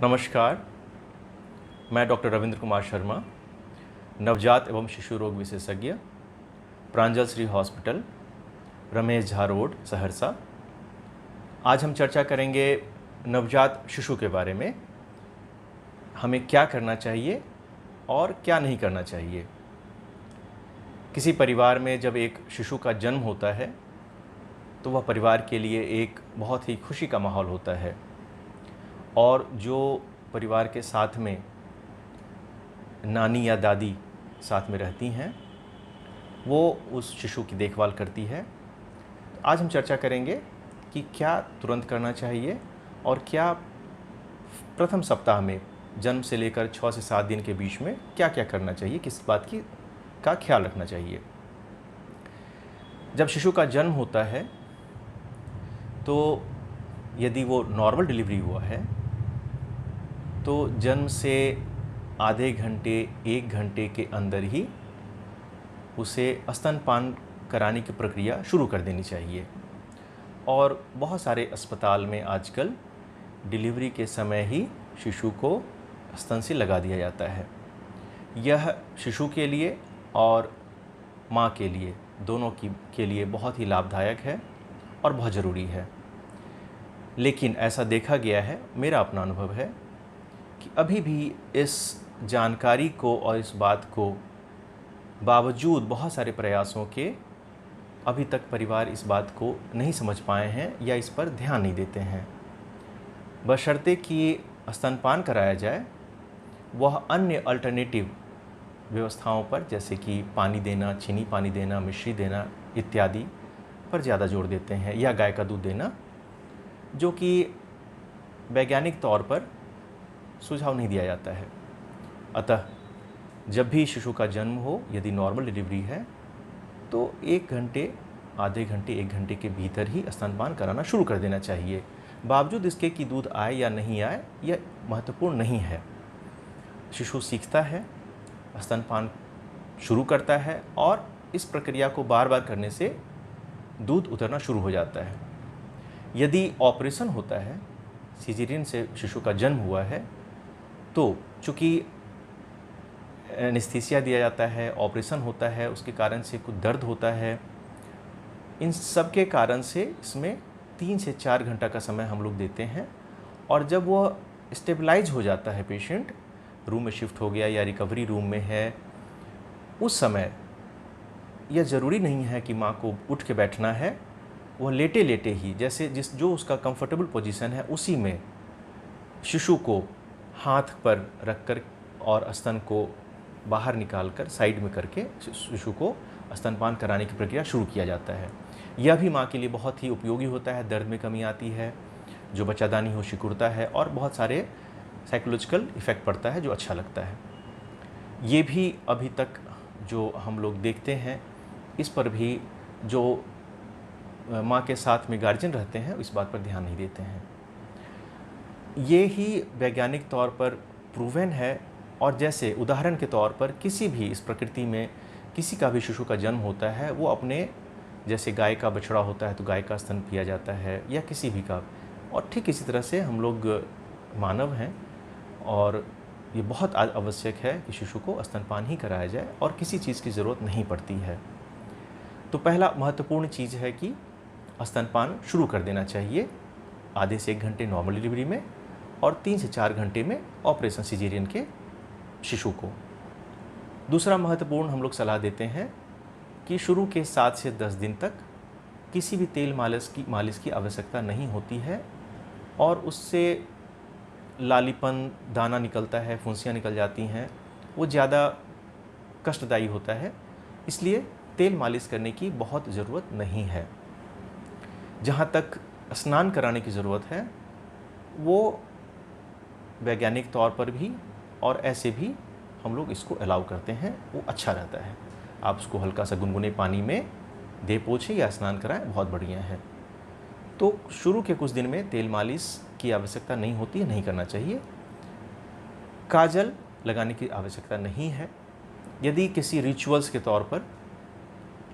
नमस्कार, मैं डॉक्टर रविंद्र कुमार शर्मा, नवजात एवं शिशु रोग विशेषज्ञ, प्रांजल श्री हॉस्पिटल, रमेश झा रोड, सहरसा। आज हम चर्चा करेंगे नवजात शिशु के बारे में। हमें क्या करना चाहिए और क्या नहीं करना चाहिए। किसी परिवार में जब एक शिशु का जन्म होता है तो वह परिवार के लिए एक बहुत ही खुशी का माहौल होता है, और जो परिवार के साथ में नानी या दादी साथ में रहती हैं वो उस शिशु की देखभाल करती है। आज हम चर्चा करेंगे कि क्या तुरंत करना चाहिए और क्या प्रथम सप्ताह में जन्म से लेकर 6 से 7 दिन के बीच में क्या क्या करना चाहिए, किस बात का ख्याल रखना चाहिए। जब शिशु का जन्म होता है तो यदि वो नॉर्मल डिलीवरी हुआ है तो जन्म से आधे घंटे 1 घंटे के अंदर ही उसे स्तनपान कराने की प्रक्रिया शुरू कर देनी चाहिए। और बहुत सारे अस्पताल में आजकल डिलीवरी के समय ही शिशु को स्तन से लगा दिया जाता है। यह शिशु के लिए और माँ के लिए दोनों के लिए बहुत ही लाभदायक है और बहुत ज़रूरी है। लेकिन ऐसा देखा गया है, मेरा अपना अनुभव है कि अभी भी इस जानकारी को और इस बात को बावजूद बहुत सारे प्रयासों के अभी तक परिवार इस बात को नहीं समझ पाए हैं या इस पर ध्यान नहीं देते हैं। बशर्ते कि स्तनपान कराया जाए, वह अन्य अल्टरनेटिव व्यवस्थाओं पर जैसे कि पानी देना, चीनी पानी देना, मिश्री देना इत्यादि पर ज़्यादा जोर देते हैं, या गाय का दूध देना, जो कि वैज्ञानिक तौर पर सुझाव नहीं दिया जाता है। अतः जब भी शिशु का जन्म हो, यदि नॉर्मल डिलीवरी है तो 1 घंटे, आधे घंटे, 1 घंटे के भीतर ही स्तनपान कराना शुरू कर देना चाहिए। बावजूद इसके कि दूध आए या नहीं आए, यह महत्वपूर्ण नहीं है। शिशु सीखता है, स्तनपान शुरू करता है और इस प्रक्रिया को बार बार करने से दूध उतरना शुरू हो जाता है। यदि ऑपरेशन होता है, सिजेरियन से शिशु का जन्म हुआ है, तो चूँकि एनेस्थीसिया दिया जाता है, ऑपरेशन होता है, उसके कारण से कुछ दर्द होता है, इन सब के कारण से इसमें 3 से 4 घंटा का समय हम लोग देते हैं। और जब वह स्टेबलाइज हो जाता है, पेशेंट रूम में शिफ्ट हो गया या रिकवरी रूम में है, उस समय यह ज़रूरी नहीं है कि माँ को उठ के बैठना है। वह लेटे लेटे ही, जैसे जो उसका कंफर्टेबल पोजीशन है, उसी में शिशु को हाथ पर रखकर और स्तन को बाहर निकालकर साइड में करके शिशु को स्तनपान कराने की प्रक्रिया शुरू किया जाता है। यह भी माँ के लिए बहुत ही उपयोगी होता है। दर्द में कमी आती है, जो बच्चादानी हो सिकुड़ता है, और बहुत सारे साइकोलॉजिकल इफ़ेक्ट पड़ता है जो अच्छा लगता है। ये भी अभी तक जो हम लोग देखते हैं, इस पर भी जो माँ के साथ में गार्जियन रहते हैं इस बात पर ध्यान नहीं देते हैं। ये ही वैज्ञानिक तौर पर प्रूवन है। और जैसे उदाहरण के तौर पर किसी भी इस प्रकृति में किसी का भी शिशु का जन्म होता है, वो अपने, जैसे गाय का बछड़ा होता है तो गाय का स्तन पिया जाता है, या किसी भी का, और ठीक इसी तरह से हम लोग मानव हैं और ये बहुत आवश्यक है कि शिशु को स्तनपान ही कराया जाए और किसी चीज़ की ज़रूरत नहीं पड़ती है। तो पहला महत्वपूर्ण चीज़ है कि स्तनपान शुरू कर देना चाहिए आधे से 1 घंटे नॉर्मल डिलीवरी में और 3 से 4 घंटे में ऑपरेशन सिजेरियन के शिशु को। दूसरा महत्वपूर्ण हम लोग सलाह देते हैं कि शुरू के 7 से 10 दिन तक किसी भी तेल मालिश की आवश्यकता नहीं होती है, और उससे लालीपन, दाना निकलता है, फुंसियाँ निकल जाती हैं, वो ज़्यादा कष्टदायी होता है। इसलिए तेल मालिश करने की बहुत ज़रूरत नहीं है। जहाँ तक स्नान कराने की ज़रूरत है, वो वैज्ञानिक तौर पर भी और ऐसे भी हम लोग इसको अलाउ करते हैं, वो अच्छा रहता है। आप उसको हल्का सा गुनगुने पानी में दे पोछे या स्नान कराएं, बहुत बढ़िया है। तो शुरू के कुछ दिन में तेल मालिश की आवश्यकता नहीं होती है, नहीं करना चाहिए। काजल लगाने की आवश्यकता नहीं है। यदि किसी रिचुअल्स के तौर पर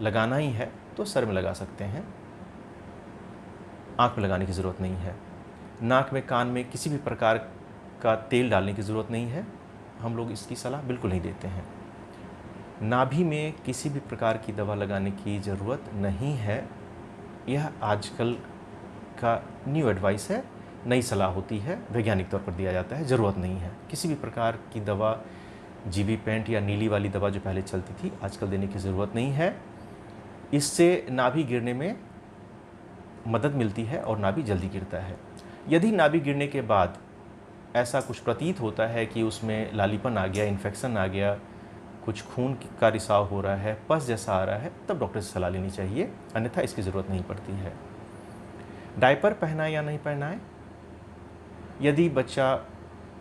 लगाना ही है तो सर में लगा सकते हैं, आँख में लगाने की ज़रूरत नहीं है। नाक में, कान में किसी भी प्रकार का तेल डालने की ज़रूरत नहीं है, हम लोग इसकी सलाह बिल्कुल नहीं देते हैं। नाभि में किसी भी प्रकार की दवा लगाने की ज़रूरत नहीं है, यह आजकल का न्यू एडवाइस है, नई सलाह होती है, वैज्ञानिक तौर पर दिया जाता है, ज़रूरत नहीं है। किसी भी प्रकार की दवा, जीबी पेंट या नीली वाली दवा जो पहले चलती थी, आजकल देने की ज़रूरत नहीं है। इससे नाभि गिरने में मदद मिलती है और नाभि जल्दी गिरता है। यदि नाभि गिरने के बाद ऐसा कुछ प्रतीत होता है कि उसमें लालीपन आ गया, इन्फेक्शन आ गया, कुछ खून का रिसाव हो रहा है, पस जैसा आ रहा है, तब डॉक्टर से सलाह लेनी चाहिए, अन्यथा इसकी ज़रूरत नहीं पड़ती है। डायपर पहनाएं या नहीं पहनाएं? यदि बच्चा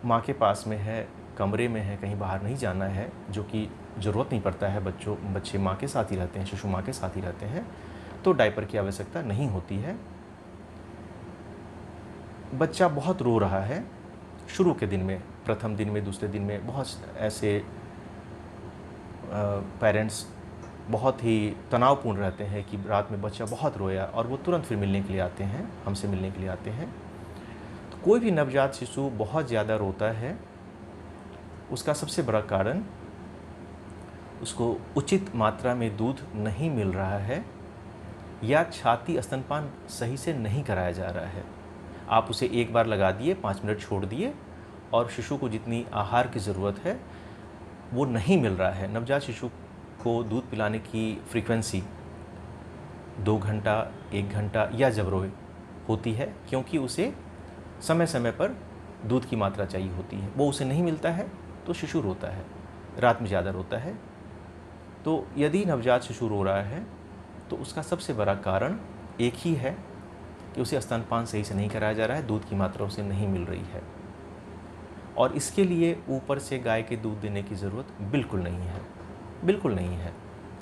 माँ के पास में है, कमरे में है, कहीं बाहर नहीं जाना है, जो कि ज़रूरत नहीं पड़ता है, बच्चे माँ के साथ ही रहते हैं, शिशु माँ के साथ ही रहते हैं, तो डायपर की आवश्यकता नहीं होती है। बच्चा बहुत रो रहा है शुरू के दिन में, प्रथम दिन में, दूसरे दिन में, बहुत ऐसे पेरेंट्स बहुत ही तनावपूर्ण रहते हैं कि रात में बच्चा बहुत रोया और वो तुरंत फिर मिलने के लिए आते हैं, हमसे मिलने के लिए आते हैं। तो कोई भी नवजात शिशु बहुत ज़्यादा रोता है, उसका सबसे बड़ा कारण उसको उचित मात्रा में दूध नहीं मिल रहा है या छाती स्तनपान सही से नहीं कराया जा रहा है। आप उसे एक बार लगा दिए, 5 मिनट छोड़ दिए और शिशु को जितनी आहार की ज़रूरत है वो नहीं मिल रहा है। नवजात शिशु को दूध पिलाने की फ्रीक्वेंसी 2 घंटा, 1 घंटा या जब रोए होती है, क्योंकि उसे समय समय पर दूध की मात्रा चाहिए होती है। वो उसे नहीं मिलता है तो शिशु रोता है, रात में ज़्यादा रोता है। तो यदि नवजात शिशु रो रहा है तो उसका सबसे बड़ा कारण एक ही है कि उसे स्तनपान सही से नहीं कराया जा रहा है, दूध की मात्रा उसे नहीं मिल रही है। और इसके लिए ऊपर से गाय के दूध देने की ज़रूरत बिल्कुल नहीं है, बिल्कुल नहीं है।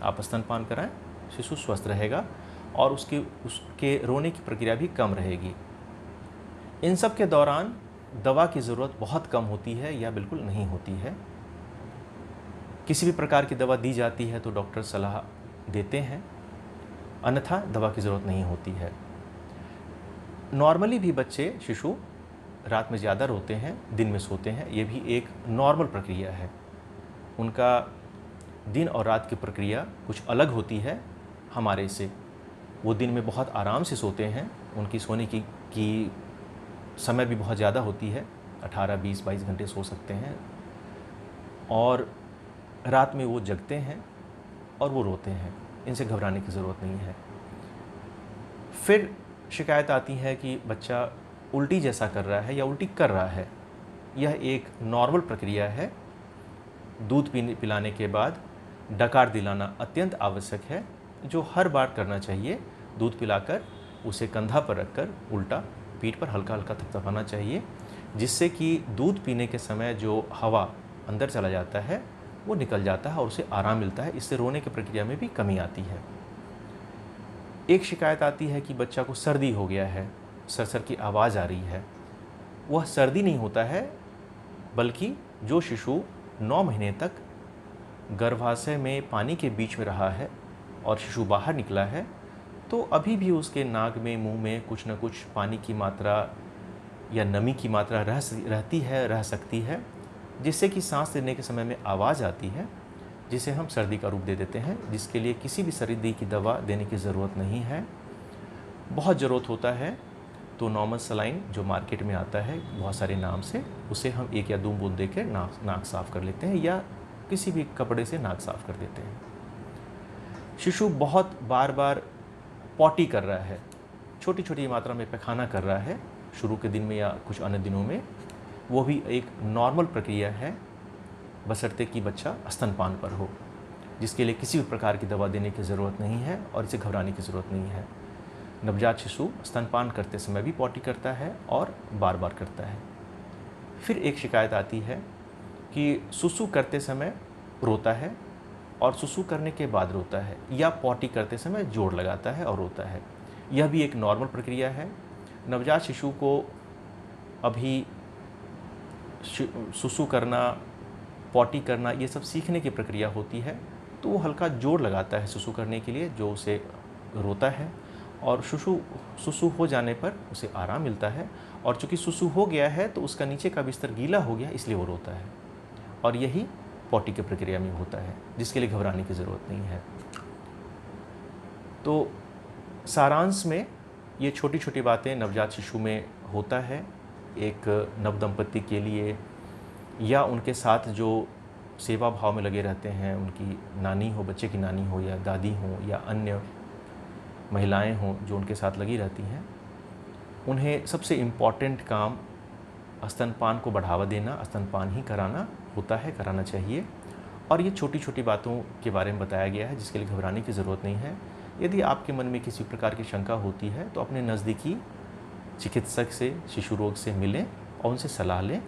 आप स्तनपान कराएं, शिशु स्वस्थ रहेगा और उसके रोने की प्रक्रिया भी कम रहेगी। इन सब के दौरान दवा की ज़रूरत बहुत कम होती है या बिल्कुल नहीं होती है। किसी भी प्रकार की दवा दी जाती है तो डॉक्टर सलाह देते हैं, अन्यथा दवा की ज़रूरत नहीं होती है। नॉर्मली भी बच्चे, शिशु रात में ज़्यादा रोते हैं, दिन में सोते हैं, ये भी एक नॉर्मल प्रक्रिया है। उनका दिन और रात की प्रक्रिया कुछ अलग होती है हमारे से। वो दिन में बहुत आराम से सोते हैं, उनकी सोने की समय भी बहुत ज़्यादा होती है, 18, 20, 22 घंटे सो सकते हैं, और रात में वो जगते हैं और वो रोते हैं। इनसे घबराने की ज़रूरत नहीं है। फिर शिकायत आती है कि बच्चा उल्टी जैसा कर रहा है या उल्टी कर रहा है। यह एक नॉर्मल प्रक्रिया है। दूध पिलाने के बाद डकार दिलाना अत्यंत आवश्यक है, जो हर बार करना चाहिए। दूध पिलाकर उसे कंधा पर रखकर उल्टा पीठ पर हल्का हल्का थपथपाना चाहिए, जिससे कि दूध पीने के समय जो हवा अंदर चला जाता है वो निकल जाता है और उसे आराम मिलता है। इससे रोने की प्रक्रिया में भी कमी आती है। एक शिकायत आती है कि बच्चा को सर्दी हो गया है, सरसर की आवाज़ आ रही है। वह सर्दी नहीं होता है, बल्कि जो शिशु 9 महीने तक गर्भाशय में पानी के बीच में रहा है और शिशु बाहर निकला है, तो अभी भी उसके नाक में, मुंह में कुछ न कुछ पानी की मात्रा या नमी की मात्रा रह सकती है, जिससे कि सांस लेने के समय में आवाज़ आती है, जिसे हम सर्दी का रूप दे देते हैं, जिसके लिए किसी भी सर्दी की दवा देने की ज़रूरत नहीं है। बहुत ज़रूरत होता है तो नॉर्मल सलाइन जो मार्केट में आता है बहुत सारे नाम से, उसे हम 1 या 2 बूंद देकर नाक साफ़ कर लेते हैं या किसी भी कपड़े से नाक साफ़ कर देते हैं। शिशु बहुत बार बार पॉटी कर रहा है, छोटी छोटी मात्रा में पैखाना कर रहा है शुरू के दिन में या कुछ अन्य दिनों में, वो भी एक नॉर्मल प्रक्रिया है, बशर्ते कि बच्चा स्तनपान पर हो, जिसके लिए किसी भी प्रकार की दवा देने की ज़रूरत नहीं है और इसे घबराने की ज़रूरत नहीं है। नवजात शिशु स्तनपान करते समय भी पॉटी करता है और बार बार करता है। फिर एक शिकायत आती है कि सुसु करते समय रोता है और सुसु करने के बाद रोता है, या पॉटी करते समय जोड़ लगाता है और रोता है। यह भी एक नॉर्मल प्रक्रिया है। नवजात शिशु को अभी सुसु करना, पॉटी करना, ये सब सीखने की प्रक्रिया होती है, तो वो हल्का जोड़ लगाता है सुसु करने के लिए, जो उसे रोता है, और सुसु हो जाने पर उसे आराम मिलता है, और चूँकि सुसु हो गया है तो उसका नीचे का बिस्तर गीला हो गया, इसलिए वो रोता है। और यही पॉटी की प्रक्रिया में होता है, जिसके लिए घबराने की ज़रूरत नहीं है। तो सारांश में ये छोटी छोटी बातें नवजात शिशु में होता है। एक नवदंपति के लिए या उनके साथ जो सेवा भाव में लगे रहते हैं, उनकी नानी हो, बच्चे की नानी हो, या दादी हो, या अन्य महिलाएं हों जो उनके साथ लगी रहती हैं, उन्हें सबसे इम्पॉर्टेंट काम स्तनपान को बढ़ावा देना, स्तनपान ही कराना होता है, कराना चाहिए। और ये छोटी छोटी बातों के बारे में बताया गया है, जिसके लिए घबराने की ज़रूरत नहीं है। यदि आपके मन में किसी प्रकार की शंका होती है तो अपने नज़दीकी चिकित्सक से, शिशु रोग से मिलें और उनसे सलाह लें।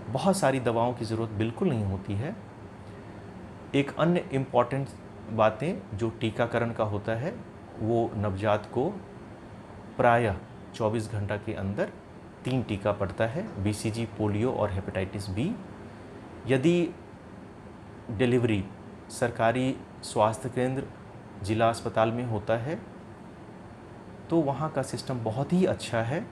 बहुत सारी दवाओं की ज़रूरत बिल्कुल नहीं होती है। एक अन्य इम्पॉर्टेंट बातें जो टीकाकरण का होता है, वो नवजात को प्रायः 24 घंटा के अंदर 3 टीका पड़ता है, BCG, पोलियो और हेपेटाइटिस बी। यदि डिलीवरी सरकारी स्वास्थ्य केंद्र, जिला अस्पताल में होता है तो वहाँ का सिस्टम बहुत ही अच्छा है।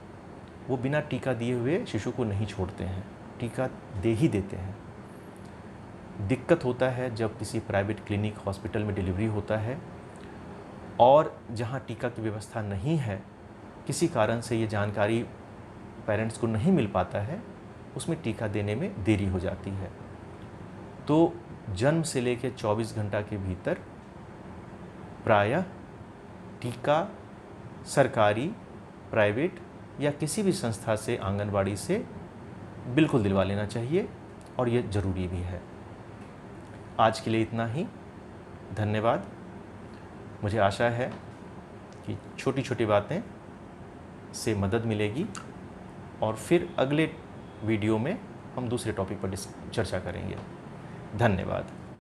वो बिना टीका दिए हुए शिशु को नहीं छोड़ते हैं, टीका दे ही देते हैं। दिक्कत होता है जब किसी प्राइवेट क्लिनिक, हॉस्पिटल में डिलीवरी होता है और जहाँ टीका की व्यवस्था नहीं है, किसी कारण से ये जानकारी पेरेंट्स को नहीं मिल पाता है, उसमें टीका देने में देरी हो जाती है। तो जन्म से लेकर 24 घंटा के भीतर प्रायः टीका सरकारी, प्राइवेट या किसी भी संस्था से, आंगनबाड़ी से बिल्कुल दिलवा लेना चाहिए, और ये ज़रूरी भी है। आज के लिए इतना ही। धन्यवाद। मुझे आशा है कि छोटी छोटी बातें से मदद मिलेगी, और फिर अगले वीडियो में हम दूसरे टॉपिक पर चर्चा करेंगे। धन्यवाद।